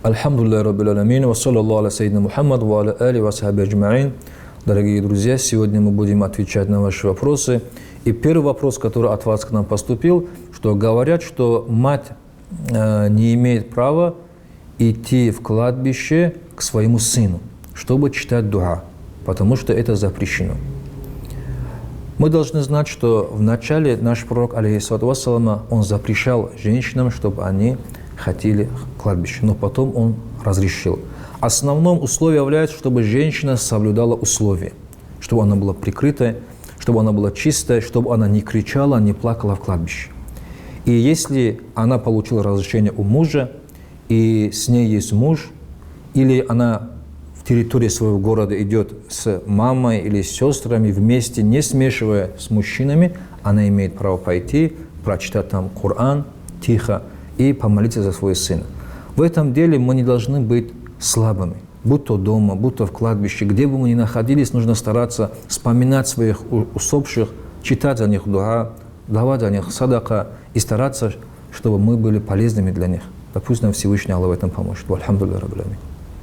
Альхамдулилля Раббил Аламин, ва саллаллаху аля сайидина Мухаммад, ва аля али ва сахаби аджмаин. Дорогие друзья, сегодня мы будем отвечать на ваши вопросы. И первый вопрос, который от вас к нам поступил, что говорят, что мать не имеет права идти в кладбище к своему сыну, чтобы читать дуа, потому что это запрещено. Мы должны знать, что вначале наш пророк, алейхиссалату вассалама, он запрещал женщинам, чтобы они хотели к кладбищу, но потом он разрешил. Основным условием является, чтобы женщина соблюдала условия, чтобы она была прикрытая, чтобы она была чистая, чтобы она не кричала, не плакала в кладбище. И если она получила разрешение у мужа, и с ней есть муж, или она в территории своего города идет с мамой или с сестрами вместе, не смешивая с мужчинами, она имеет право пойти, прочитать там Коран тихо и помолиться за своего сына. В этом деле мы не должны быть слабыми. Будь то дома, будь то в кладбище, где бы мы ни находились, нужно стараться вспоминать своих усопших, читать за них дуа, давать за них садака и стараться, чтобы мы были полезными для них. Да пусть нам Всевышний Аллах в этом поможет. Альхамдулилля Раббил Аламин.